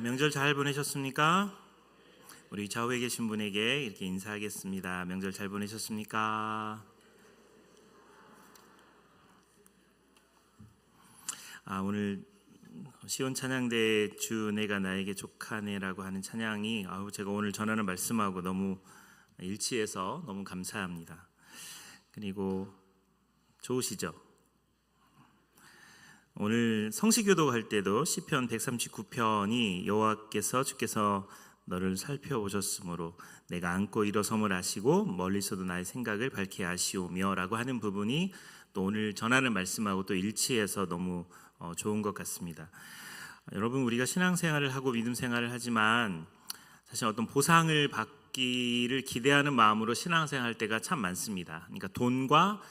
명절 잘 보내셨습니까? 우리 좌우에 계신 분에게 이렇게 인사하겠습니다. 명절 잘 보내셨습니까? 오늘 시온 찬양대 주 내가 나에게 족하네라고 하는 찬양이 제가 오늘 전하는 말씀하고 너무 일치해서 너무 감사합니다. 그리고 좋으시죠? 오늘 성시교도 할 때도 시편 139편이 여호와께서 주께서 너를 살펴보셨으므로 내가 앉고 일어섬을 아시고 멀리서도 나의 생각을 밝히 아시오며 라고 하는 부분이 또 오늘 전하는 말씀하고 또 일치해서 너무 좋은 것 같습니다. 여러분, 우리가 신앙생활을 하고 믿음 생활을 하지만 사실 어떤 보상을 받기를 기대하는 마음으로 신앙생활 할 때가 참 많습니다. 그러니까 돈과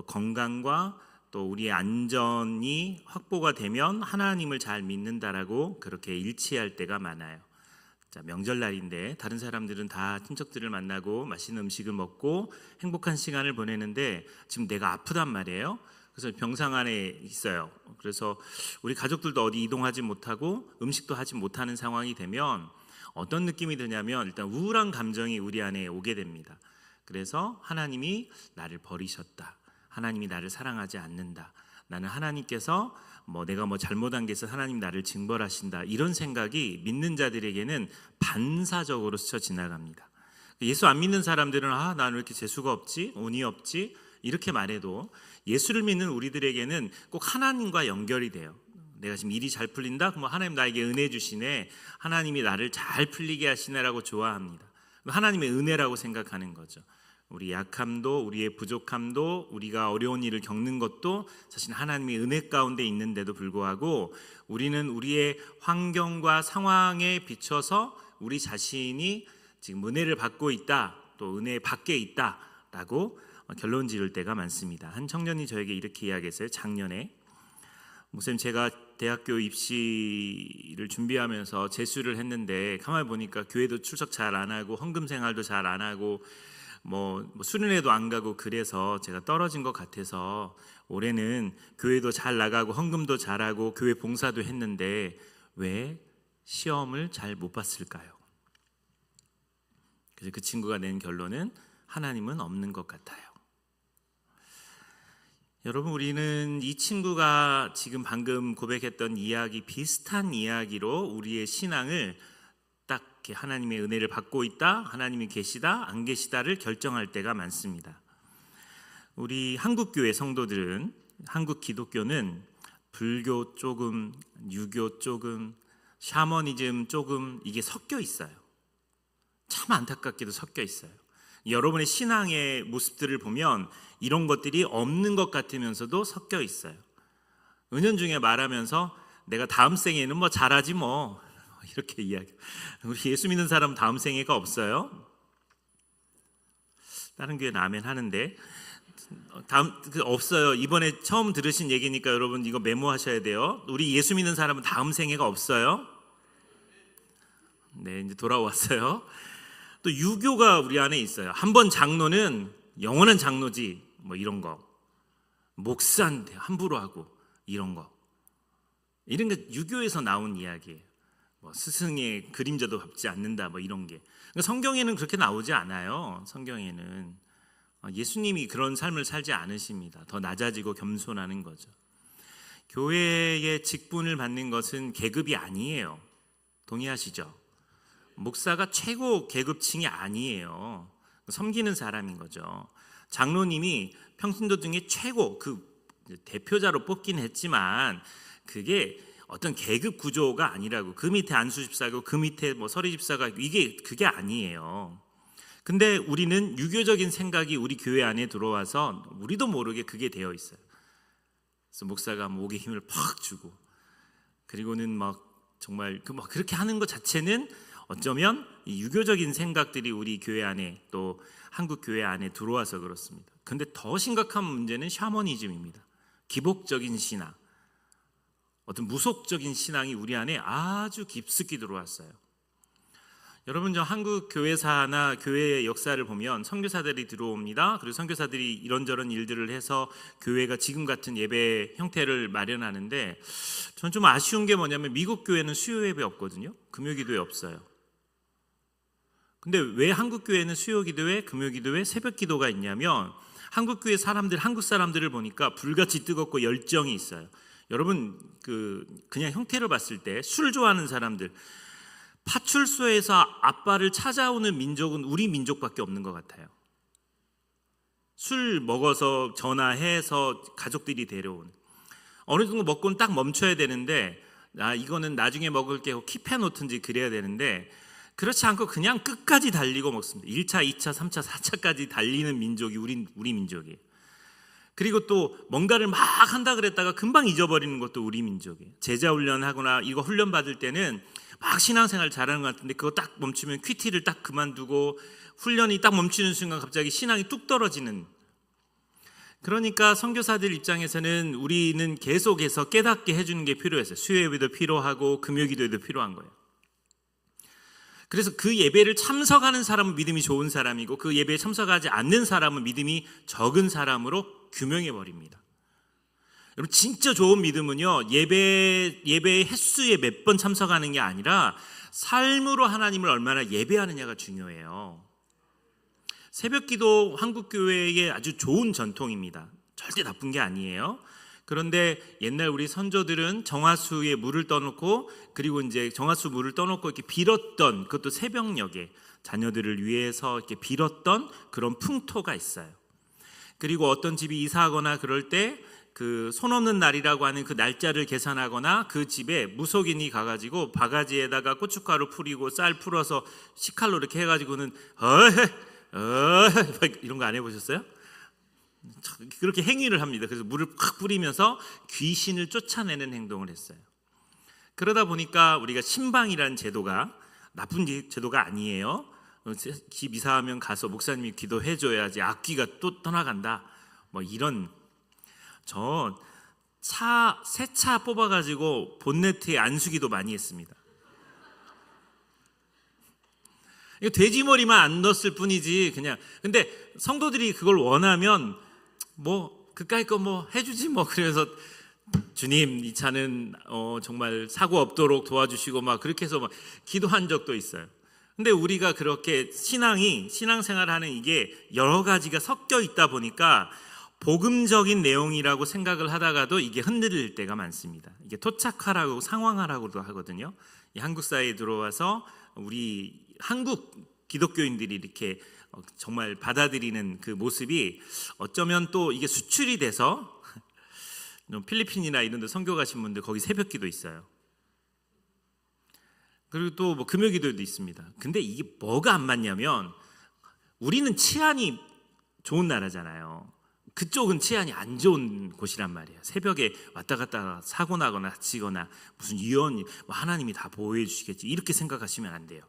건강과 또 우리의 안전이 확보가 되면 하나님을 잘 믿는다라고 그렇게 일치할 때가 많아요. 자, 명절날인데 다른 사람들은 다 친척들을 만나고 맛있는 음식을 먹고 행복한 시간을 보내는데 지금 내가 아프단 말이에요. 그래서 병상 안에 있어요. 그래서 우리 가족들도 어디 이동하지 못하고 음식도 하지 못하는 상황이 되면 어떤 느낌이 드냐면 일단 우울한 감정이 우리 안에 오게 됩니다. 그래서 하나님이 나를 버리셨다, 하나님이 나를 사랑하지 않는다, 나는 하나님께서 내가 잘못한 게 있어서 하나님 나를 징벌하신다, 이런 생각이 믿는 자들에게는 반사적으로 스쳐 지나갑니다. 예수 안 믿는 사람들은 나는 왜 이렇게 재수가 없지, 운이 없지, 이렇게 말해도 예수를 믿는 우리들에게는 꼭 하나님과 연결이 돼요. 내가 지금 일이 잘 풀린다? 그럼 하나님 나에게 은혜 주시네, 하나님이 나를 잘 풀리게 하시네라고 좋아합니다. 하나님의 은혜라고 생각하는 거죠. 우리 약함도 우리의 부족함도 우리가 어려운 일을 겪는 것도 사실 하나님의 은혜 가운데 있는데도 불구하고 우리는 우리의 환경과 상황에 비춰서 우리 자신이 지금 은혜를 받고 있다, 또 은혜 밖에 있다라고 결론 지을 때가 많습니다. 한 청년이 저에게 이렇게 이야기했어요. 작년에 목사님, 제가 대학교 입시를 준비하면서 재수를 했는데 가만히 보니까 교회도 출석 잘 안 하고 헌금 생활도 잘 안 하고 수련회도 안 가고 그래서 제가 떨어진 것 같아서 올해는 교회도 잘 나가고 헌금도 잘하고 교회 봉사도 했는데 왜 시험을 잘 못 봤을까요? 그래서 그 친구가 낸 결론은 하나님은 없는 것 같아요. 여러분, 우리는 이 친구가 지금 방금 고백했던 이야기 비슷한 이야기로 우리의 신앙을 딱 하나님의 은혜를 받고 있다, 하나님이 계시다, 안 계시다를 결정할 때가 많습니다. 우리 한국교회 성도들은, 한국 기독교는 불교 조금, 유교 조금, 샤머니즘 조금, 이게 섞여 있어요. 참 안타깝게도 섞여 있어요. 여러분의 신앙의 모습들을 보면 이런 것들이 없는 것 같으면서도 섞여 있어요. 은연중에 말하면서 내가 다음 생에는 잘하지 이렇게 이야기. 우리 예수 믿는 사람은 다음 생애가 없어요? 다른 교회는 아멘 하는데 없어요. 이번에 처음 들으신 얘기니까 여러분 이거 메모하셔야 돼요. 우리 예수 믿는 사람은 다음 생애가 없어요? 네, 이제 돌아왔어요. 또 유교가 우리 안에 있어요. 한 번 장로는 영원한 장로지, 이런 거. 목사한테 함부로 하고 이런 거. 이런 게 유교에서 나온 이야기예요. 스승의 그림자도 밟지 않는다, 이런 게. 성경에는 그렇게 나오지 않아요. 성경에는 예수님이 그런 삶을 살지 않으십니다. 더 낮아지고 겸손하는 거죠. 교회의 직분을 받는 것은 계급이 아니에요. 동의하시죠? 목사가 최고 계급층이 아니에요. 섬기는 사람인 거죠. 장로님이 평신도 중에 최고 대표자로 뽑긴 했지만 그게 어떤 계급 구조가 아니라고. 그 밑에 안수집사고 그 밑에 서리집사가 그게 아니에요. 근데 우리는 유교적인 생각이 우리 교회 안에 들어와서 우리도 모르게 그게 되어 있어요. 그래서 목사가 목에 힘을 팍 주고 그리고는 정말 그렇게 하는 것 자체는 어쩌면 이 유교적인 생각들이 우리 교회 안에 또 한국 교회 안에 들어와서 그렇습니다. 근데 더 심각한 문제는 샤머니즘입니다. 기복적인 신앙, 어떤 무속적인 신앙이 우리 안에 아주 깊숙이 들어왔어요. 여러분, 저 한국 교회사나 교회의 역사를 보면 선교사들이 들어옵니다. 그리고 선교사들이 이런저런 일들을 해서 교회가 지금 같은 예배 형태를 마련하는데, 전 좀 아쉬운 게 뭐냐면 미국 교회는 수요 예배 없거든요. 금요 기도회 없어요. 근데 왜 한국 교회는 수요 기도회, 금요 기도회, 새벽 기도가 있냐면, 한국 교회 사람들, 한국 사람들을 보니까 불같이 뜨겁고 열정이 있어요. 여러분, 그냥 형태를 봤을 때 술 좋아하는 사람들, 파출소에서 아빠를 찾아오는 민족은 우리 민족밖에 없는 것 같아요. 술 먹어서 전화해서 가족들이 데려온, 어느 정도 먹고는 딱 멈춰야 되는데, 이거는 나중에 먹을게 하고 킵해 놓든지 그래야 되는데, 그렇지 않고 그냥 끝까지 달리고 먹습니다. 1차, 2차, 3차, 4차까지 달리는 민족이 우리 민족이에요. 그리고 또 뭔가를 막 한다 그랬다가 금방 잊어버리는 것도 우리 민족이에요. 제자 훈련하거나 이거 훈련 받을 때는 막 신앙생활 잘하는 것 같은데, 그거 딱 멈추면 퀴티를 딱 그만두고 훈련이 딱 멈추는 순간 갑자기 신앙이 뚝 떨어지는. 그러니까 선교사들 입장에서는 우리는 계속해서 깨닫게 해주는 게 필요했어요. 수요 예배도 필요하고 금요 기도에도 필요한 거예요. 그래서 그 예배를 참석하는 사람은 믿음이 좋은 사람이고, 그 예배에 참석하지 않는 사람은 믿음이 적은 사람으로 규명해 버립니다. 여러분, 진짜 좋은 믿음은요, 예배의 횟수에 몇 번 참석하는 게 아니라 삶으로 하나님을 얼마나 예배하느냐가 중요해요. 새벽기도 한국교회의 아주 좋은 전통입니다. 절대 나쁜 게 아니에요. 그런데 옛날 우리 선조들은 정화수에 물을 떠놓고, 그리고 이제 정화수 물을 떠놓고 이렇게 빌었던, 그것도 새벽녘에 자녀들을 위해서 이렇게 빌었던 그런 풍토가 있어요. 그리고 어떤 집이 이사하거나 그럴 때 그 손 없는 날이라고 하는 그 날짜를 계산하거나, 그 집에 무속인이 가가지고 바가지에다가 고춧가루 풀이고 쌀 풀어서 식칼로 이렇게 해가지고는 이런 거 안 해보셨어요? 그렇게 행위를 합니다. 그래서 물을 팍 뿌리면서 귀신을 쫓아내는 행동을 했어요. 그러다 보니까 우리가 신방이라는 제도가 나쁜 제도가 아니에요. 집 이사하면 가서 목사님이 기도해줘야지, 악귀가 또 떠나간다, 뭐 이런. 저 새 차 뽑아가지고 본네트에 안수기도 많이 했습니다. 이거 돼지 머리만 안 넣었을 뿐이지 그냥. 근데 성도들이 그걸 원하면 뭐 그까이 거 뭐 해주지 뭐. 그래서 주님, 이 차는 정말 사고 없도록 도와주시고 막 그렇게 해서 막 기도한 적도 있어요. 근데 우리가 그렇게 신앙생활하는 이게 여러 가지가 섞여 있다 보니까 복음적인 내용이라고 생각을 하다가도 이게 흔들릴 때가 많습니다. 이게 토착화라고 상황화라고도 하거든요. 이 한국 사회에 들어와서 우리 한국 기독교인들이 이렇게 정말 받아들이는 그 모습이 어쩌면 또 이게 수출이 돼서 필리핀이나 이런 데 선교 가신 분들 거기 새벽기도 있어요. 그리고 또 뭐 금요기도도 있습니다. 근데 이게 뭐가 안 맞냐면, 우리는 치안이 좋은 나라잖아요. 그쪽은 치안이 안 좋은 곳이란 말이에요. 새벽에 왔다 갔다 사고 나거나 다치거나 무슨 위험, 하나님이 다 보호해 주시겠지, 이렇게 생각하시면 안 돼요.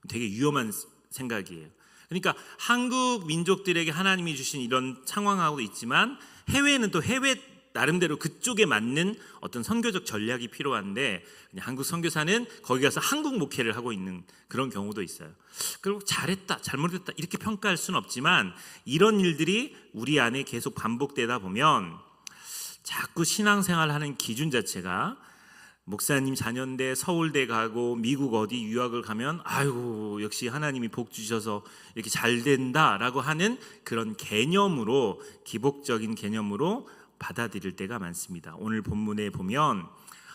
되게 위험한 생각이에요. 그러니까 한국 민족들에게 하나님이 주신 이런 상황하고도 있지만, 해외는 또 해외 나름대로 그쪽에 맞는 어떤 선교적 전략이 필요한데, 그냥 한국 선교사는 거기 가서 한국 목회를 하고 있는 그런 경우도 있어요. 그리고 잘했다, 잘못했다 이렇게 평가할 수는 없지만, 이런 일들이 우리 안에 계속 반복되다 보면 자꾸 신앙생활하는 기준 자체가, 목사님 자녀인데 서울대 가고 미국 어디 유학을 가면 아이고 역시 하나님이 복 주셔서 이렇게 잘 된다라고 하는 그런 개념으로, 기복적인 개념으로 받아들일 때가 많습니다. 오늘 본문에 보면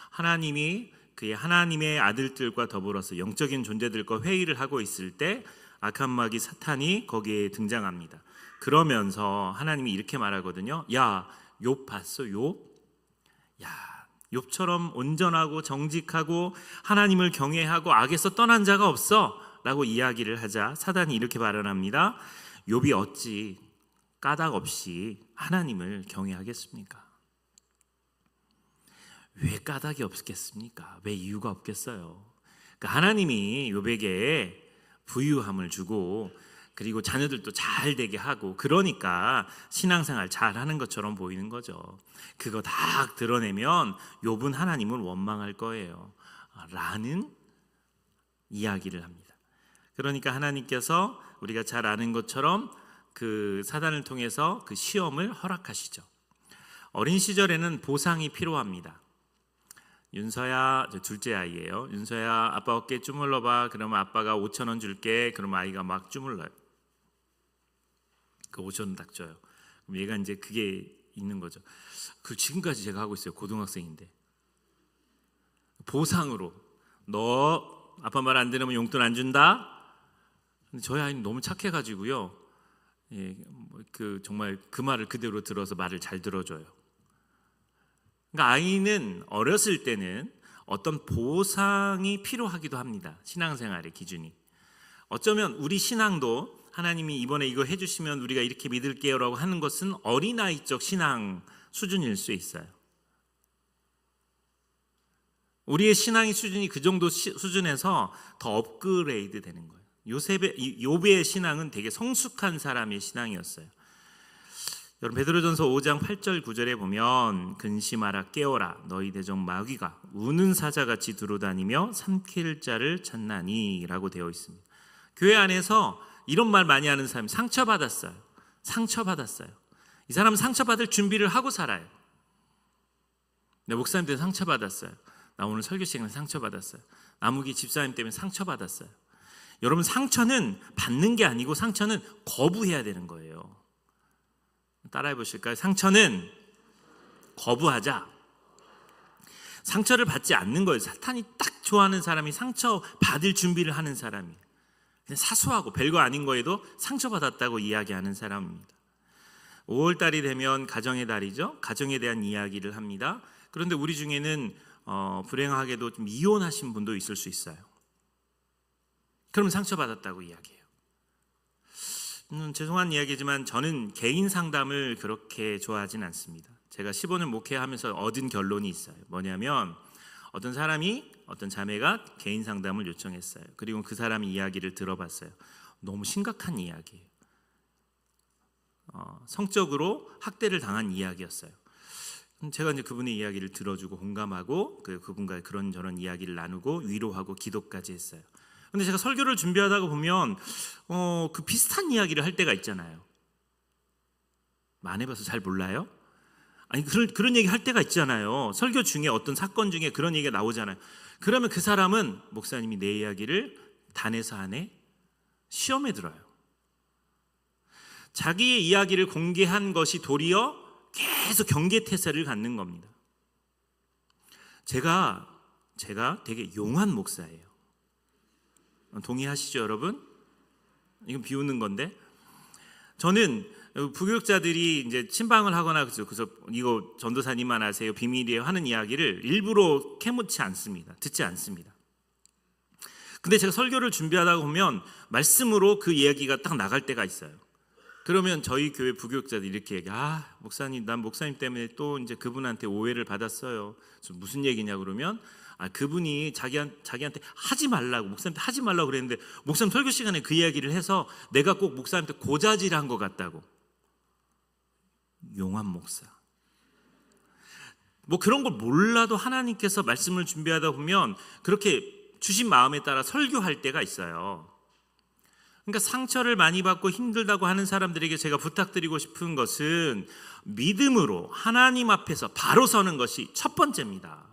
하나님이 그의 하나님의 아들들과 더불어서 영적인 존재들과 회의를 하고 있을 때 악한 마귀 사탄이 거기에 등장합니다. 그러면서 하나님이 이렇게 말하거든요. 야, 욥 봤어? 욥? 야, 욥처럼 온전하고 정직하고 하나님을 경외하고 악에서 떠난 자가 없어 라고 이야기를 하자 사단이 이렇게 발언합니다. 욥이 어찌 까닭 없이 하나님을 경외하겠습니까? 왜 까닭이 없겠습니까? 왜 이유가 없겠어요? 그러니까 하나님이 욥에게 부유함을 주고, 그리고 자녀들도 잘 되게 하고, 그러니까 신앙생활 잘하는 것처럼 보이는 거죠. 그거 다 드러내면 욥은 하나님을 원망할 거예요 라는 이야기를 합니다. 그러니까 하나님께서 우리가 잘 아는 것처럼 그 사단을 통해서 그 시험을 허락하시죠. 어린 시절에는 보상이 필요합니다. 윤서야, 저 둘째 아이예요. 윤서야, 아빠 어깨 주물러봐. 그러면 아빠가 5,000원 줄게. 그러면 아이가 막 주물러요. 그 5,000원 딱 줘요. 그럼 얘가 이제 그게 있는 거죠. 그 지금까지 제가 하고 있어요. 고등학생인데. 보상으로 너 아빠 말 안 들으면 용돈 안 준다. 근데 저희 아이는 너무 착해가지고요. 예, 정말 그 말을 그대로 들어서 말을 잘 들어줘요. 그러니까 아이는 어렸을 때는 어떤 보상이 필요하기도 합니다. 신앙생활의 기준이. 어쩌면 우리 신앙도 하나님이 이번에 이거 해주시면 우리가 이렇게 믿을게요 라고 하는 것은 어린아이적 신앙 수준일 수 있어요. 우리의 신앙의 수준이 그 정도 수준에서 더 업그레이드 되는 거예요. 요배의 신앙은 되게 성숙한 사람의 신앙이었어요. 여러분 베드로전서 5장 8절 9절에 보면 근심하라 깨어라 너희 대적 마귀가 우는 사자같이 두루다니며 삼킬 자를 찾나니 라고 되어 있습니다. 교회 안에서 이런 말 많이 하는 사람이 상처받았어요. 이 사람은 상처받을 준비를 하고 살아요. 내 목사님 때문에 상처받았어요. 나 오늘 설교 시간에 상처받았어요. 나무기 집사님 때문에 상처받았어요. 여러분 상처는 받는 게 아니고 상처는 거부해야 되는 거예요. 따라해 보실까요? 상처는 거부하자. 상처를 받지 않는 거예요. 사탄이 딱 좋아하는 사람이 상처 받을 준비를 하는 사람이. 그냥 사소하고 별거 아닌 거에도 상처받았다고 이야기하는 사람입니다. 5월달이 되면 가정의 달이죠. 가정에 대한 이야기를 합니다. 그런데 우리 중에는 불행하게도 좀 이혼하신 분도 있을 수 있어요. 그러면 상처받았다고 이야기해요. 죄송한 이야기지만 저는 개인 상담을 그렇게 좋아하진 않습니다. 제가 15년 목회하면서 얻은 결론이 있어요. 뭐냐면 어떤 사람이 어떤 자매가 개인 상담을 요청했어요. 그리고 그 사람의 이야기를 들어봤어요. 너무 심각한 이야기예요. 성적으로 학대를 당한 이야기였어요. 제가 이제 그분의 이야기를 들어주고 공감하고 그분과 그런저런 이야기를 나누고 위로하고 기도까지 했어요. 근데 제가 설교를 준비하다가 보면 그 비슷한 이야기를 할 때가 있잖아요. 안 해봐서 잘 몰라요? 아니 그런 얘기 할 때가 있잖아요. 설교 중에 어떤 사건 중에 그런 얘기가 나오잖아요. 그러면 그 사람은 목사님이 내 이야기를 단에서 안에 시험에 들어요. 자기의 이야기를 공개한 것이 도리어 계속 경계태세를 갖는 겁니다. 제가 되게 용한 목사예요. 동의하시죠, 여러분? 이건 비웃는 건데, 저는 부교육자들이 이제 침방을 하거나 그래서 이거 전도사님만 아세요, 비밀이에요 하는 이야기를 일부러 캐묻지 않습니다. 듣지 않습니다. 근데 제가 설교를 준비하다 보면 말씀으로 그 이야기가 딱 나갈 때가 있어요. 그러면 저희 교회 부교육자들이 이렇게 얘기해요. 목사님, 난 목사님 때문에 또 이제 그분한테 오해를 받았어요. 무슨 얘기냐 그러면 그분이 자기한테 하지 말라고, 목사님한테 하지 말라고 그랬는데 목사님 설교 시간에 그 이야기를 해서 내가 꼭 목사님한테 고자질한 것 같다고. 용한 목사. 뭐 그런 걸 몰라도 하나님께서 말씀을 준비하다 보면 그렇게 주신 마음에 따라 설교할 때가 있어요. 그러니까 상처를 많이 받고 힘들다고 하는 사람들에게 제가 부탁드리고 싶은 것은 믿음으로 하나님 앞에서 바로 서는 것이 첫 번째입니다.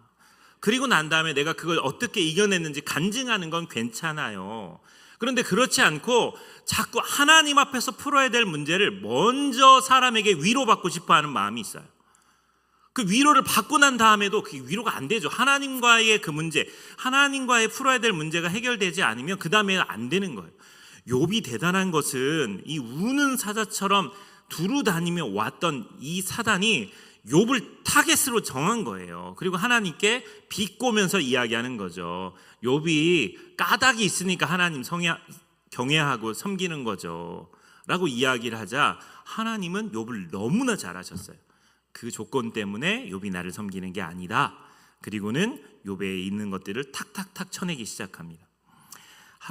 그리고 난 다음에 내가 그걸 어떻게 이겨냈는지 간증하는 건 괜찮아요. 그런데 그렇지 않고 자꾸 하나님 앞에서 풀어야 될 문제를 먼저 사람에게 위로받고 싶어 하는 마음이 있어요. 그 위로를 받고 난 다음에도 그게 위로가 안 되죠. 하나님과의 그 문제, 하나님과의 풀어야 될 문제가 해결되지 않으면 그 다음에 안 되는 거예요. 욥이 대단한 것은 이 우는 사자처럼 두루 다니며 왔던 이 사단이 욥을 타겟으로 정한 거예요. 그리고 하나님께 비꼬면서 이야기하는 거죠. 욥이 까닭이 있으니까 하나님 경외하고 섬기는 거죠 라고 이야기를 하자 하나님은 욥을 너무나 잘하셨어요. 그 조건 때문에 욥이 나를 섬기는 게 아니다. 그리고는 욥에 있는 것들을 탁탁탁 쳐내기 시작합니다.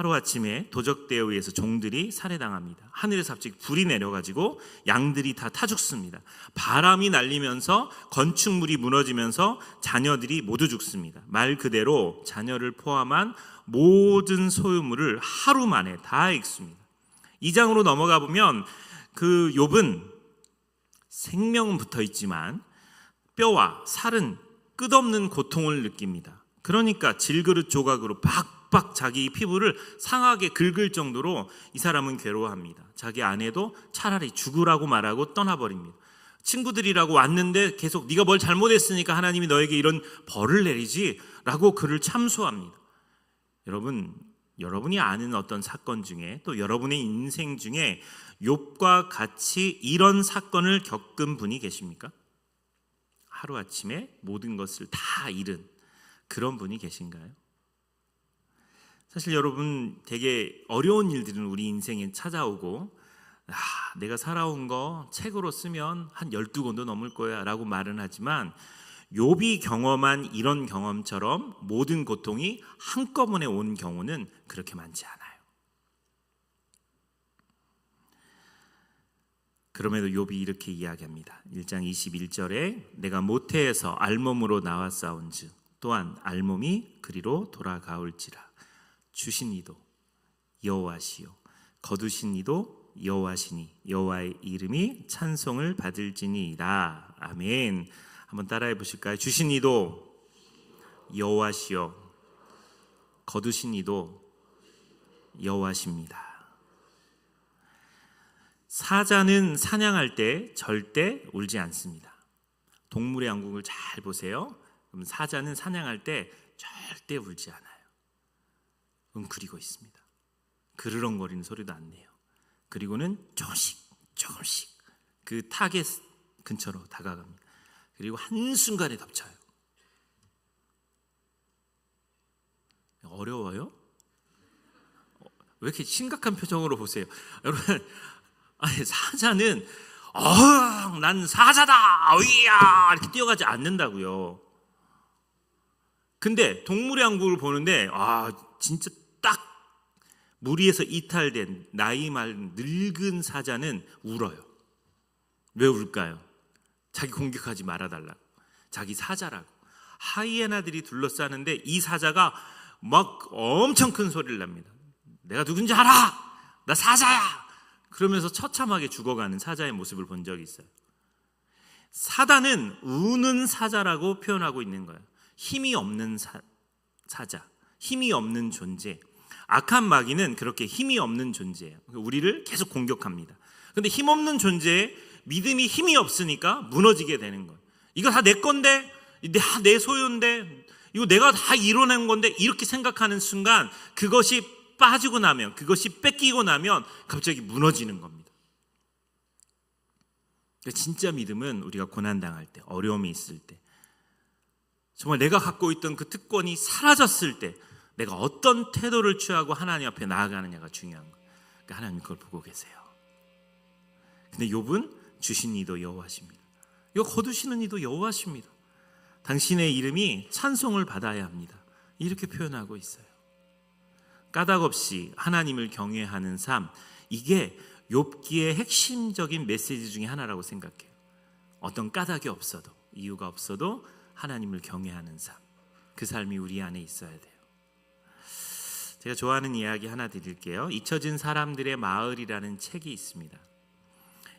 하루아침에 도적대에 의해서 종들이 살해당합니다. 하늘에서 갑자기 불이 내려가지고 양들이 다 타 죽습니다. 바람이 날리면서 건축물이 무너지면서 자녀들이 모두 죽습니다. 말 그대로 자녀를 포함한 모든 소유물을 하루 만에 다 잃습니다. 2장으로 넘어가 보면 그 욥은 생명은 붙어 있지만 뼈와 살은 끝없는 고통을 느낍니다. 그러니까 질그릇 조각으로 박박 자기 피부를 상하게 긁을 정도로 이 사람은 괴로워합니다. 자기 아내도 차라리 죽으라고 말하고 떠나버립니다. 친구들이라고 왔는데 계속 네가 뭘 잘못했으니까 하나님이 너에게 이런 벌을 내리지 라고 그를 참소합니다. 여러분이 아는 어떤 사건 중에 또 여러분의 인생 중에 욥과 같이 이런 사건을 겪은 분이 계십니까? 하루아침에 모든 것을 다 잃은 그런 분이 계신가요? 사실 여러분 되게 어려운 일들은 우리 인생에 찾아오고 내가 살아온 거 책으로 쓰면 한 12권도 넘을 거야 라고 말은 하지만 욥이 경험한 이런 경험처럼 모든 고통이 한꺼번에 온 경우는 그렇게 많지 않아요. 그럼에도 욥이 이렇게 이야기합니다. 1장 21절에 내가 모태에서 알몸으로 나와 싸운즉 또한 알몸이 그리로 돌아가올지라. 주신 이도 여호와시요 거두신 이도 여호와시니 여호와의 이름이 찬송을 받을지니이다. 아멘. 한번 따라해 보실까요? 주신 이도 여호와시요 거두신 이도 여호와십니다. 사자는 사냥할 때 절대 울지 않습니다. 동물의 왕국을 잘 보세요. 그럼 사자는 사냥할 때 절대 울지 않아요. 웅크리고 있습니다. 그르렁거리는 소리도 안 내요. 그리고는 조금씩 그 타겟 근처로 다가갑니다. 그리고 한순간에 덮쳐요. 어려워요? 왜 이렇게 심각한 표정으로 보세요? 여러분, 아니, 사자는 난 사자다! 으이야! 이렇게 뛰어가지 않는다고요. 근데 동물의 왕국을 보는데 진짜 딱 무리에서 이탈된 나이 많은 늙은 사자는 울어요. 왜 울까요? 자기 공격하지 말아달라고. 자기 사자라고. 하이에나들이 둘러싸는데 이 사자가 막 엄청 큰 소리를 납니다. 내가 누군지 알아! 나 사자야! 그러면서 처참하게 죽어가는 사자의 모습을 본 적이 있어요. 사단은 우는 사자라고 표현하고 있는 거예요. 힘이 없는 사자, 힘이 없는 존재. 악한 마귀는 그렇게 힘이 없는 존재예요. 우리를 계속 공격합니다. 그런데 힘없는 존재에 믿음이 힘이 없으니까 무너지게 되는 거예요. 이거 다 내 건데, 내 소유인데, 이거 내가 다 이뤄낸 건데 이렇게 생각하는 순간 그것이 빠지고 나면, 그것이 뺏기고 나면 갑자기 무너지는 겁니다. 진짜 믿음은 우리가 고난당할 때, 어려움이 있을 때, 정말 내가 갖고 있던 그 특권이 사라졌을 때 내가 어떤 태도를 취하고 하나님 앞에 나아가느냐가 중요한 거예요. 그러니까 하나님 그걸 보고 계세요. 근데 욥은 주신 이도 여호와십니다. 이거 거두시는 이도 여호와십니다. 당신의 이름이 찬송을 받아야 합니다. 이렇게 표현하고 있어요. 까닭 없이 하나님을 경외하는 삶, 이게 욥기의 핵심적인 메시지 중에 하나라고 생각해요. 어떤 까닭이 없어도, 이유가 없어도 하나님을 경외하는 삶, 그 삶이 우리 안에 있어야 돼요. 제가 좋아하는 이야기 하나 드릴게요. 잊혀진 사람들의 마을이라는 책이 있습니다.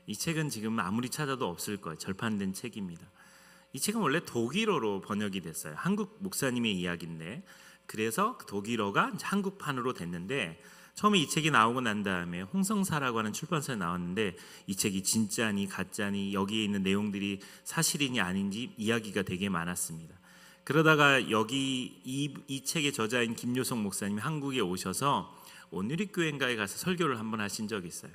이 책은 지금 아무리 찾아도 없을 거예요. 절판된 책입니다. 이 책은 원래 독일어로 번역이 됐어요. 한국 목사님의 이야기인데, 그래서 독일어가 한국판으로 됐는데, 처음에 이 책이 나오고 난 다음에 홍성사라고 하는 출판사에 나왔는데 이 책이 진짜니 가짜니 여기에 있는 내용들이 사실이니 아닌지 이야기가 되게 많았습니다. 그러다가 여기 이 책의 저자인 김요성 목사님이 한국에 오셔서 온누리교회인가에 가서 설교를 한번 하신 적이 있어요.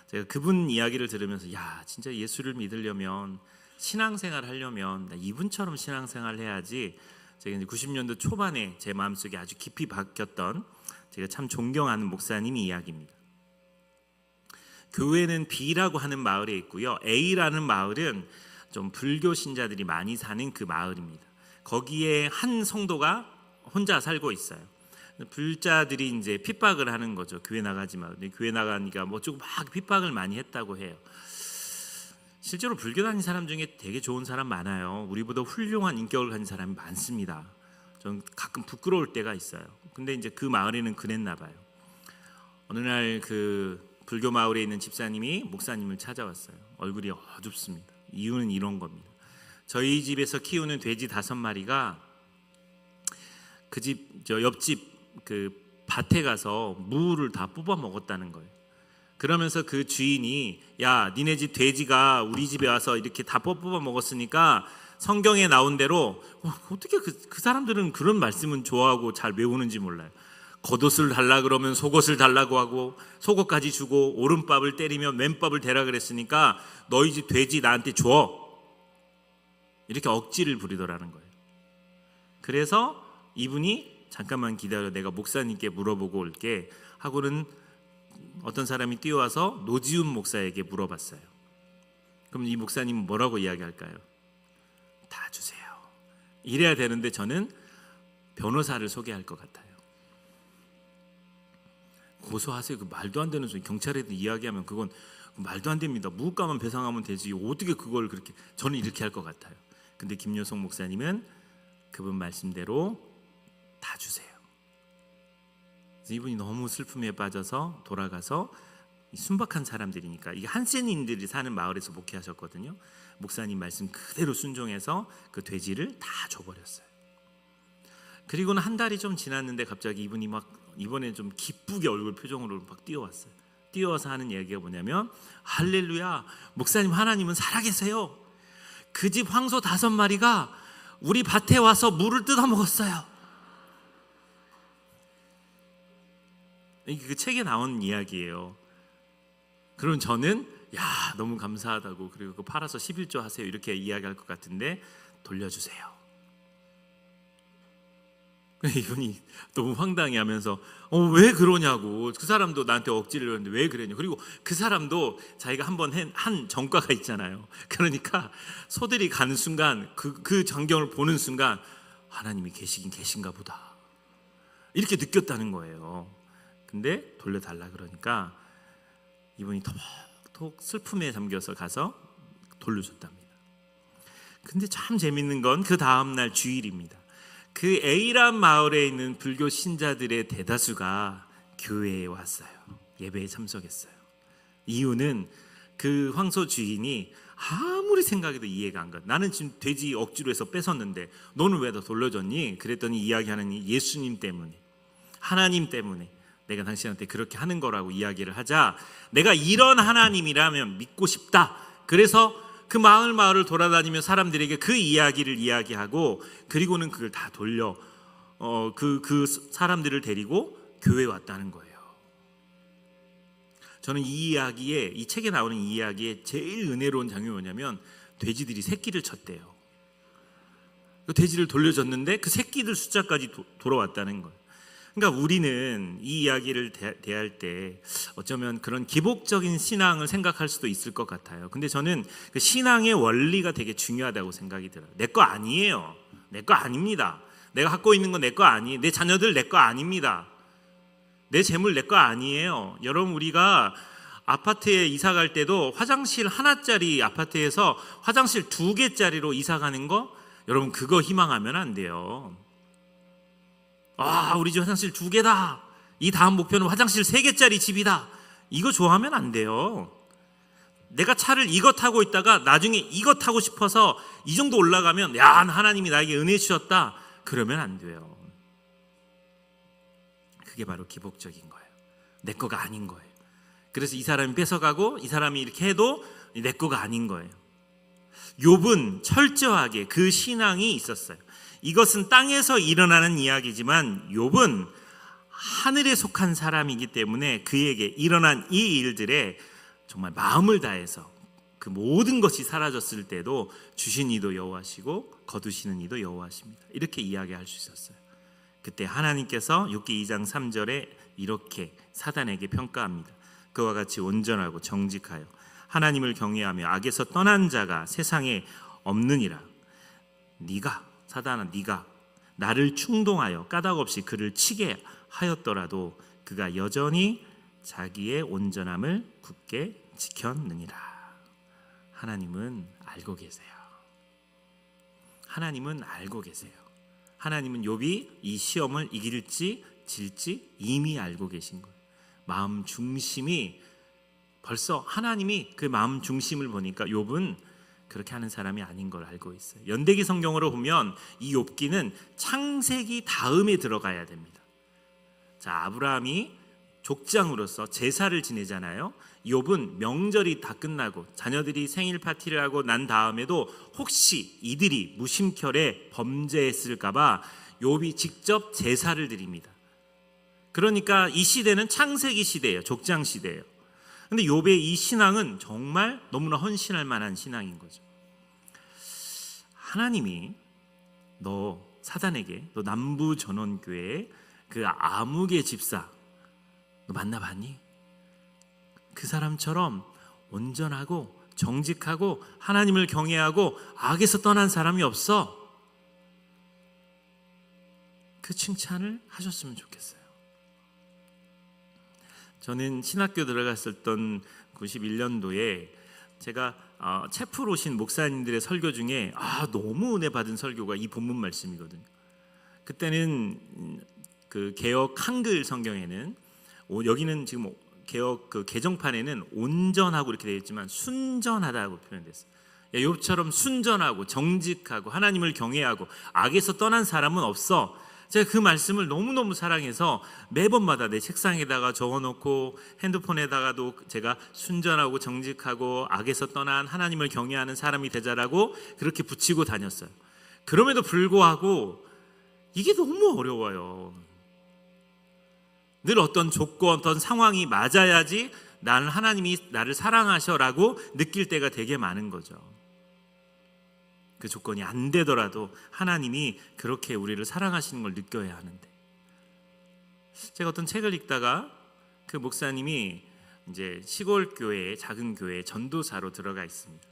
제가 그분 이야기를 들으면서 진짜 예수를 믿으려면, 신앙생활 하려면 이분처럼 신앙생활 해야지. 제가 이제 90년도 초반에 제 마음속에 아주 깊이 박혔던, 제가 참 존경하는 목사님의 이야기입니다. 교회는 B라고 하는 마을에 있고요, A라는 마을은 좀 불교 신자들이 많이 사는 그 마을입니다. 거기에 한 성도가 혼자 살고 있어요. 불자들이 이제 핍박을 하는 거죠. 교회 나가지 마. 근데 교회 나가니까 뭐 조금 막 핍박을 많이 했다고 해요. 실제로 불교 다니는 사람 중에 되게 좋은 사람 많아요. 우리보다 훌륭한 인격을 가진 사람이 많습니다. 전 가끔 부끄러울 때가 있어요. 근데 이제 그 마을에는 그랬나 봐요. 어느 날 그 불교 마을에 있는 집사님이 목사님을 찾아왔어요. 얼굴이 어둡습니다. 이유는 이런 겁니다. 저희 집에서 키우는 돼지 5마리가 그 집 저 옆집 그 밭에 가서 무를 다 뽑아 먹었다는 거예요. 그러면서 그 주인이 야, 니네 집 돼지가 우리 집에 와서 이렇게 다 뽑아 먹었으니까 성경에 나온 대로 어떻게 그 사람들은 그런 말씀은 좋아하고 잘 외우는지 몰라요. 겉옷을 달라 그러면 속옷을 달라고 하고 속옷까지 주고 오른밥을 때리면 왼밥을 대라 그랬으니까 너희 집 돼지 나한테 줘. 이렇게 억지를 부리더라는 거예요. 그래서 이분이 잠깐만 기다려, 내가 목사님께 물어보고 올게 하고는 어떤 사람이 뛰어와서 노지훈 목사에게 물어봤어요. 그럼 이 목사님은 뭐라고 이야기할까요? 다 주세요. 이래야 되는데 저는 변호사를 소개할 것 같아요. 고소하세요. 그 말도 안 되는 소리. 경찰에도 이야기하면 그건 말도 안 됩니다. 무감만 배상하면 되지. 어떻게 그걸 그렇게. 저는 이렇게 할 것 같아요. 근데 김여성 목사님은 그분 말씀대로 다 주세요. 이분이 너무 슬픔에 빠져서 돌아가서 순박한 사람들이니까, 이게 한센인들이 사는 마을에서 목회하셨거든요. 목사님 말씀 그대로 순종해서 그 돼지를 다 줘버렸어요. 그리고는 한 달이 좀 지났는데 갑자기 이분이 막 이번에 좀 기쁘게 얼굴 표정으로 막 뛰어왔어요. 뛰어와서 하는 얘기가 뭐냐면, 할렐루야, 목사님 하나님은 살아계세요. 그 집 황소 5마리가 우리 밭에 와서 물을 뜯어 먹었어요. 이게 그 책에 나온 이야기예요. 그럼 저는 야, 너무 감사하다고, 그리고 그거 팔아서 11조 하세요 이렇게 이야기할 것 같은데, 돌려주세요. 이분이 너무 황당해하면서 왜 그러냐고, 그 사람도 나한테 억지를 했는데 왜 그랬냐. 그리고 그 사람도 자기가 한번 한 전과가 있잖아요. 그러니까 소들이 가는 순간 그 전경을 보는 순간 하나님이 계시긴 계신가 보다 이렇게 느꼈다는 거예요. 근데 돌려달라 그러니까 이분이 톡톡 슬픔에 잠겨서 가서 돌려줬답니다. 근데 참 재밌는 건 그 다음날 주일입니다. 그 에이람 마을에 있는 불교 신자들의 대다수가 교회에 왔어요. 예배에 참석했어요. 이유는 그 황소 주인이 아무리 생각해도 이해가 안 가. 나는 지금 돼지 억지로 해서 뺏었는데 너는 왜 다 돌려줬니? 그랬더니 이야기하는 예수님 때문에, 하나님 때문에 내가 당신한테 그렇게 하는 거라고 이야기를 하자, 내가 이런 하나님이라면 믿고 싶다. 그래서 그 마을을 돌아다니며 사람들에게 그 이야기를 이야기하고, 그리고는 그걸 다 돌려 그 사람들을 데리고 교회에 왔다는 거예요. 저는 이 이야기에, 이 책에 나오는 이 이야기에 제일 은혜로운 장면이 뭐냐면, 돼지들이 새끼를 쳤대요. 그 돼지를 돌려줬는데 그 새끼들 숫자까지 돌아왔다는 거예요. 그러니까 우리는 이 이야기를 대할 때 어쩌면 그런 기복적인 신앙을 생각할 수도 있을 것 같아요. 근데 저는 그 신앙의 원리가 되게 중요하다고 생각이 들어요. 내 거 아니에요. 내 거 아닙니다. 내가 갖고 있는 건 내 거 아니에요. 내 자녀들 내 거 아닙니다. 내 재물 내 거 아니에요. 여러분, 우리가 아파트에 이사 갈 때도 화장실 하나짜리 아파트에서 화장실 2개짜리로 이사 가는 거, 여러분 그거 희망하면 안 돼요. 우리 집 화장실 2개다. 이 다음 목표는 화장실 3개짜리 집이다. 이거 좋아하면 안 돼요. 내가 차를 이거 타고 있다가 나중에 이거 타고 싶어서 이 정도 올라가면 야, 하나님이 나에게 은혜 주셨다. 그러면 안 돼요. 그게 바로 기복적인 거예요. 내 거가 아닌 거예요. 그래서 이 사람이 뺏어가고 이 사람이 이렇게 해도 내 거가 아닌 거예요. 욥은 철저하게 그 신앙이 있었어요. 이것은 땅에서 일어나는 이야기지만 욥은 하늘에 속한 사람이기 때문에 그에게 일어난 이 일들에 정말 마음을 다해서 그 모든 것이 사라졌을 때도 주신 이도 여호와시고 거두시는 이도 여호와십니다. 이렇게 이야기할 수 있었어요. 그때 하나님께서 욥기 2장 3절에 이렇게 사단에게 평가합니다. 그와 같이 온전하고 정직하여 하나님을 경외하며 악에서 떠난 자가 세상에 없느니라. 네가, 사단아, 네가 나를 충동하여 까닭 없이 그를 치게 하였더라도 그가 여전히 자기의 온전함을 굳게 지켰느니라. 하나님은 알고 계세요. 하나님은 알고 계세요. 하나님은 욥이 이 시험을 이길지 질지 이미 알고 계신 거예요. 마음 중심이 벌써 하나님이 그 마음 중심을 보니까 욥은 그렇게 하는 사람이 아닌 걸 알고 있어요. 연대기 성경으로 보면 이 욥기는 창세기 다음에 들어가야 됩니다. 자, 아브라함이 족장으로서 제사를 지내잖아요. 욥은 명절이 다 끝나고 자녀들이 생일 파티를 하고 난 다음에도 혹시 이들이 무심결에 범죄했을까 봐 욥이 직접 제사를 드립니다. 그러니까 이 시대는 창세기 시대예요. 족장 시대예요. 근데 욥의 이 신앙은 정말 너무나 헌신할 만한 신앙인 거죠. 하나님이 너 사단에게 너 남부 전원교회 그 아무개 집사 너 만나봤니? 그 사람처럼 온전하고 정직하고 하나님을 경외하고 악에서 떠난 사람이 없어. 그 칭찬을 하셨으면 좋겠어요. 저는 신학교 들어갔었던 91년도에 제가 채플 오신 목사님들의 설교 중에 너무 은혜 받은 설교가 이 본문 말씀이거든요. 그때는 그 개역 한글 성경에는 여기는 지금 개역 그 개정판에는 온전하고 이렇게 되어 있지만 순전하다고 표현됐어요. 욥처럼 순전하고 정직하고 하나님을 경외하고 악에서 떠난 사람은 없어. 제가 그 말씀을 너무너무 사랑해서 매번마다 내 책상에다가 적어놓고 핸드폰에다가도 제가 순전하고 정직하고 악에서 떠난 하나님을 경외하는 사람이 되자라고 그렇게 붙이고 다녔어요. 그럼에도 불구하고 이게 너무 어려워요. 늘 어떤 조건, 어떤 상황이 맞아야지 나는 하나님이 나를 사랑하셔라고 느낄 때가 되게 많은 거죠. 그 조건이 안 되더라도 하나님이 그렇게 우리를 사랑하시는 걸 느껴야 하는데, 제가 어떤 책을 읽다가 그 목사님이 이제 시골 교회에 작은 교회에 전도사로 들어가 있습니다.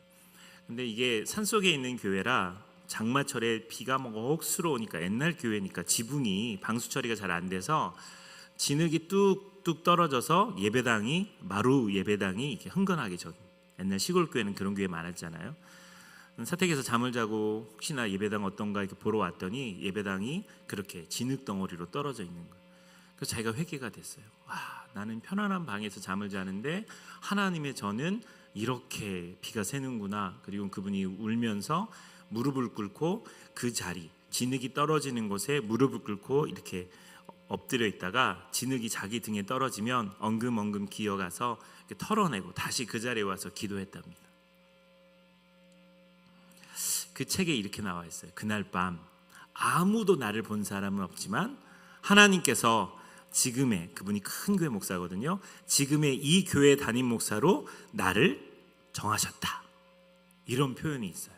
근데 이게 산속에 있는 교회라 장마철에 비가 막 억수로 오니까 옛날 교회니까 지붕이 방수 처리가 잘 안 돼서 진흙이 뚝뚝 떨어져서 예배당이 마루 예배당이 이렇게 흥건하게 전 옛날 시골 교회는 그런 교회 많았잖아요. 사택에서 잠을 자고 혹시나 예배당 어떤가 이렇게 보러 왔더니 예배당이 그렇게 진흙 덩어리로 떨어져 있는 거예요. 그래서 자기가 회개가 됐어요. 나는 편안한 방에서 잠을 자는데 하나님의 저는 이렇게 비가 새는구나. 그리고 그분이 울면서 무릎을 꿇고 그 자리 진흙이 떨어지는 곳에 무릎을 꿇고 이렇게 엎드려 있다가 진흙이 자기 등에 떨어지면 엉금엉금 기어가서 털어내고 다시 그 자리에 와서 기도했답니다. 그 책에 이렇게 나와 있어요. 그날 밤 아무도 나를 본 사람은 없지만 하나님께서 지금의, 그분이 큰 교회 목사거든요, 지금의 이 교회 담임 목사로 나를 정하셨다. 이런 표현이 있어요.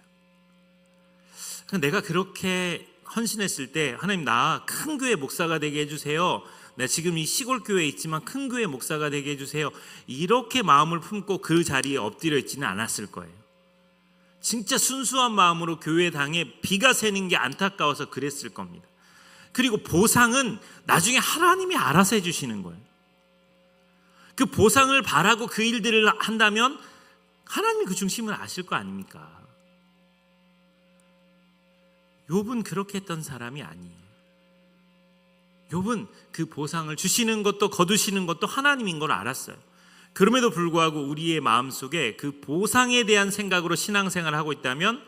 내가 그렇게 헌신했을 때 하나님 나 큰 교회 목사가 되게 해주세요. 나 지금 이 시골 교회에 있지만 큰 교회 목사가 되게 해주세요. 이렇게 마음을 품고 그 자리에 엎드려 있지는 않았을 거예요. 진짜 순수한 마음으로 교회당에 비가 새는 게 안타까워서 그랬을 겁니다. 그리고 보상은 나중에 하나님이 알아서 해주시는 거예요. 그 보상을 바라고 그 일들을 한다면 하나님이 그 중심을 아실 거 아닙니까? 욥은 그렇게 했던 사람이 아니에요. 욥은 그 보상을 주시는 것도 거두시는 것도 하나님인 걸 알았어요. 그럼에도 불구하고 우리의 마음속에 그 보상에 대한 생각으로 신앙생활을 하고 있다면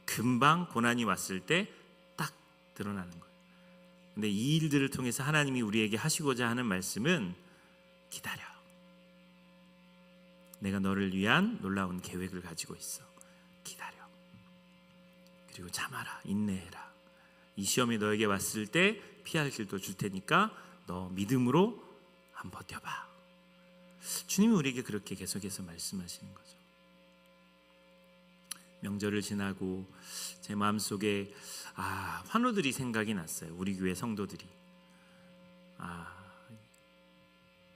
금방 고난이 왔을 때 딱 드러나는 거예요. 근데 이 일들을 통해서 하나님이 우리에게 하시고자 하는 말씀은 기다려. 내가 너를 위한 놀라운 계획을 가지고 있어. 기다려. 그리고 참아라. 인내해라. 이 시험이 너에게 왔을 때 피할 길도 줄 테니까 너 믿음으로 한번 버텨봐. 주님이 우리에게 그렇게 계속해서 말씀하시는 거죠. 명절을 지나고 제 마음속에 환우들이 생각이 났어요. 우리 교회 성도들이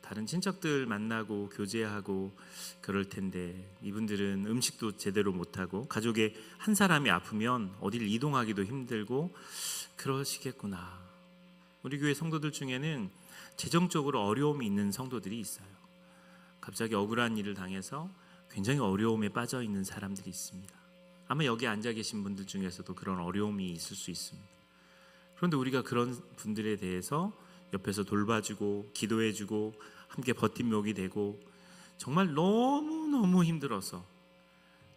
다른 친척들 만나고 교제하고 그럴 텐데 이분들은 음식도 제대로 못하고 가족의 한 사람이 아프면 어디를 이동하기도 힘들고 그러시겠구나. 우리 교회 성도들 중에는 재정적으로 어려움이 있는 성도들이 있어요. 갑자기 억울한 일을 당해서 굉장히 어려움에 빠져 있는 사람들이 있습니다. 아마 여기 앉아 계신 분들 중에서도 그런 어려움이 있을 수 있습니다. 그런데 우리가 그런 분들에 대해서 옆에서 돌봐주고 기도해주고 함께 버팀목이 되고, 정말 너무너무 힘들어서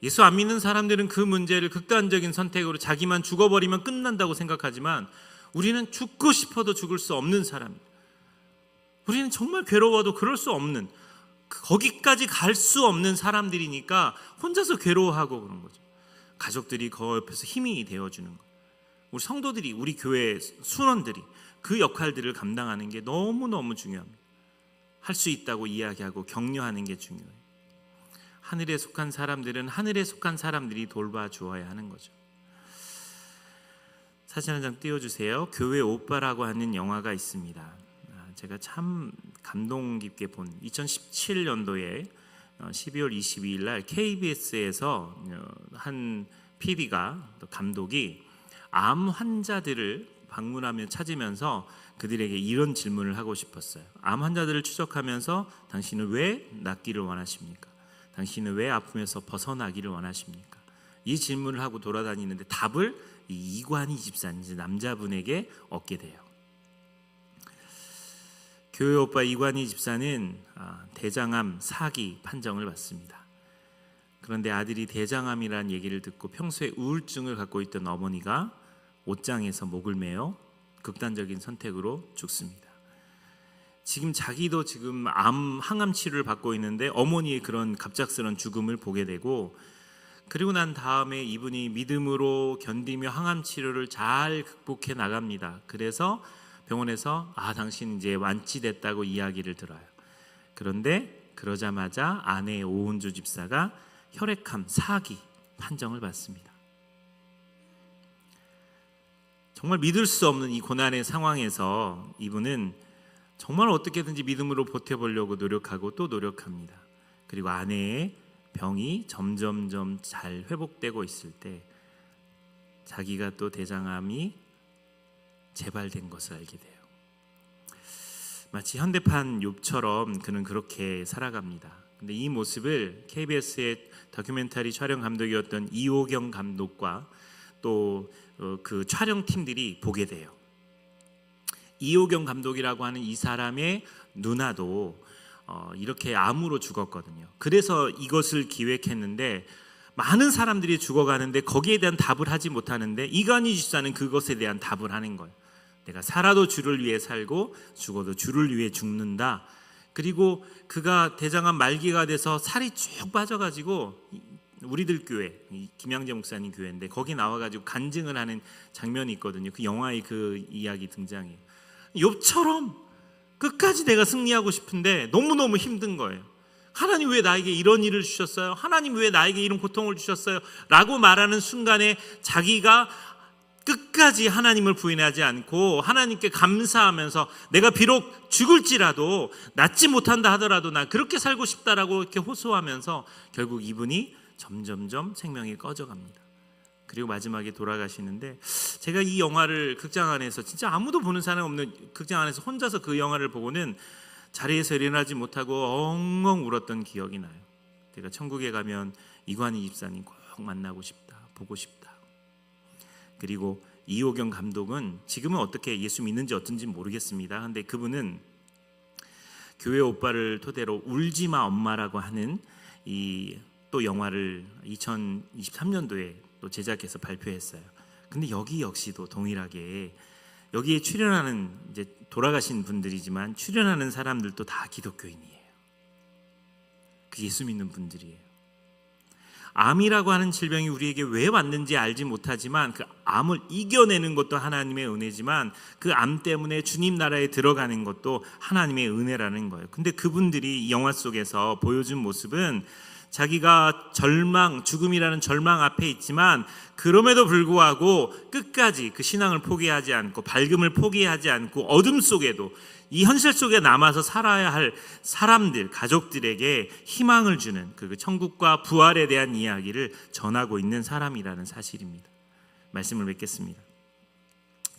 예수 안 믿는 사람들은 그 문제를 극단적인 선택으로 자기만 죽어버리면 끝난다고 생각하지만, 우리는 죽고 싶어도 죽을 수 없는 사람입니다. 우리는 정말 괴로워도 그럴 수 없는, 거기까지 갈 수 없는 사람들이니까 혼자서 괴로워하고 그런 거죠. 가족들이 그 옆에서 힘이 되어주는 거예요. 우리 성도들이, 우리 교회 순원들이 그 역할들을 감당하는 게 너무너무 중요합니다. 할 수 있다고 이야기하고 격려하는 게 중요해요. 하늘에 속한 사람들은 하늘에 속한 사람들이 돌봐주어야 하는 거죠. 사진 한 장 띄워주세요. 교회 오빠라고 하는 영화가 있습니다. 제가 참 감동 깊게 본 2017년도에 12월 22일 날 KBS에서 한 PD가, 감독이 암 환자들을 방문하며 찾으면서 그들에게 이런 질문을 하고 싶었어요. 암 환자들을 추적하면서 당신은 왜 낫기를 원하십니까? 당신은 왜 아픔에서 벗어나기를 원하십니까? 이 질문을 하고 돌아다니는데 답을 이관희 집사님, 남자분에게 얻게 돼요. 교회 오빠 이관희 집사는 대장암 4기 판정을 받습니다. 그런데 아들이 대장암이라는 얘기를 듣고 평소에 우울증을 갖고 있던 어머니가 옷장에서 목을 매어 극단적인 선택으로 죽습니다. 지금 자기도 지금 항암 치료를 받고 있는데 어머니의 그런 갑작스런 죽음을 보게 되고, 그리고 난 다음에 이분이 믿음으로 견디며 항암 치료를 잘 극복해 나갑니다. 그래서 병원에서 당신 이제 완치됐다고 이야기를 들어요. 그런데 그러자마자 아내 오은주 집사가 혈액암 4기 판정을 받습니다. 정말 믿을 수 없는 이 고난의 상황에서 이분은 정말 어떻게든지 믿음으로 버텨보려고 노력하고 또 노력합니다. 그리고 아내의 병이 점점점 잘 회복되고 있을 때 자기가 또 대장암이 재발된 것을 알게 돼요. 마치 현대판 욥처럼 그는 그렇게 살아갑니다. 근데 이 모습을 KBS의 다큐멘터리 촬영 감독이었던 이호경 감독과 또 그 촬영팀들이 보게 돼요. 이호경 감독이라고 하는 이 사람의 누나도 이렇게 암으로 죽었거든요. 그래서 이것을 기획했는데 많은 사람들이 죽어가는데 거기에 대한 답을 하지 못하는데 이관희 집사는 그것에 대한 답을 하는 거예요. 내가 살아도 주를 위해 살고 죽어도 주를 위해 죽는다. 그리고 그가 대장암 말기가 돼서 살이 쭉 빠져가지고 우리들 교회, 김양재 목사님 교회인데 거기 나와가지고 간증을 하는 장면이 있거든요. 그 영화에 그 이야기 등장해요. 욥처럼 끝까지 내가 승리하고 싶은데 너무너무 힘든 거예요. 하나님 왜 나에게 이런 일을 주셨어요? 하나님 왜 나에게 이런 고통을 주셨어요? 라고 말하는 순간에 자기가 끝까지 하나님을 부인하지 않고 하나님께 감사하면서 내가 비록 죽을지라도 낫지 못한다 하더라도 나 그렇게 살고 싶다라고 이렇게 호소하면서 결국 이분이 점점점 생명이 꺼져갑니다. 그리고 마지막에 돌아가시는데, 제가 이 영화를 극장 안에서 진짜 아무도 보는 사람 없는 극장 안에서 혼자서 그 영화를 보고는 자리에서 일어나지 못하고 엉엉 울었던 기억이 나요. 제가 천국에 가면 이관희 집사님 꼭 만나고 싶다, 보고 싶다. 그리고 이호경 감독은 지금은 어떻게 예수 믿는지 어떤지 모르겠습니다. 근데 그분은 교회 오빠를 토대로 울지마 엄마라고 하는 이 또 영화를 2023년도에 또 제작해서 발표했어요. 근데 여기 역시도 동일하게 여기에 출연하는 이제 돌아가신 분들이지만 출연하는 사람들도 다 기독교인이에요. 그 예수 믿는 분들이에요. 암이라고 하는 질병이 우리에게 왜 왔는지 알지 못하지만 그 암을 이겨내는 것도 하나님의 은혜지만 그 암 때문에 주님 나라에 들어가는 것도 하나님의 은혜라는 거예요. 근데 그분들이 이 영화 속에서 보여준 모습은 자기가 죽음이라는 절망 앞에 있지만 그럼에도 불구하고 끝까지 그 신앙을 포기하지 않고 밝음을 포기하지 않고 어둠 속에도 이 현실 속에 남아서 살아야 할 사람들, 가족들에게 희망을 주는 그 천국과 부활에 대한 이야기를 전하고 있는 사람이라는 사실입니다. 말씀을 맺겠습니다.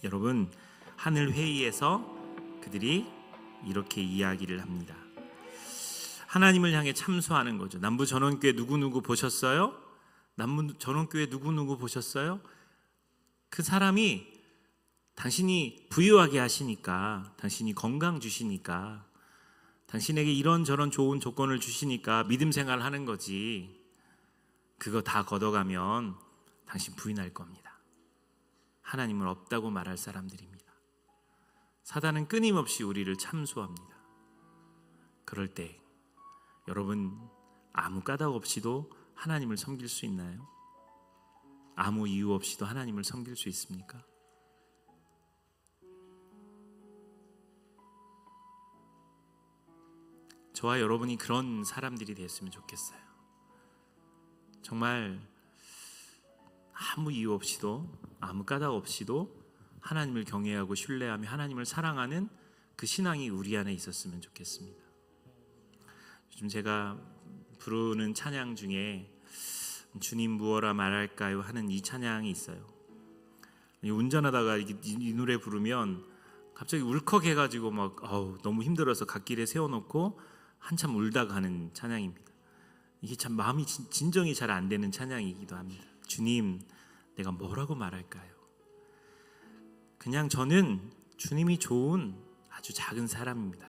여러분, 하늘 회의에서 그들이 이렇게 이야기를 합니다. 하나님을 향해 참소하는 거죠. 남부전원교회 누구누구 보셨어요? 남부전원교회 누구누구 보셨어요? 그 사람이 당신이 부유하게 하시니까, 당신이 건강 주시니까, 당신에게 이런저런 좋은 조건을 주시니까 믿음 생활 하는 거지. 그거 다 걷어가면 당신 부인할 겁니다. 하나님은 없다고 말할 사람들입니다. 사단은 끊임없이 우리를 참소합니다. 그럴 때 여러분 아무 까닭 없이도 하나님을 섬길 수 있나요? 아무 이유 없이도 하나님을 섬길 수 있습니까? 저와 여러분이 그런 사람들이 됐으면 좋겠어요. 정말 아무 이유 없이도, 아무 까닭 없이도 하나님을 경외하고 신뢰하며 하나님을 사랑하는 그 신앙이 우리 안에 있었으면 좋겠습니다. 요즘 제가 부르는 찬양 중에 주님 무엇라 말할까요 하는 이 찬양이 있어요. 운전하다가 이 노래 부르면 갑자기 울컥해가지고 막 너무 힘들어서 갓길에 세워놓고 한참 울다가 하는 찬양입니다. 이게 참 마음이 진정이 잘 안 되는 찬양이기도 합니다. 주님, 내가 뭐라고 말할까요? 그냥 저는 주님이 좋은 아주 작은 사람입니다.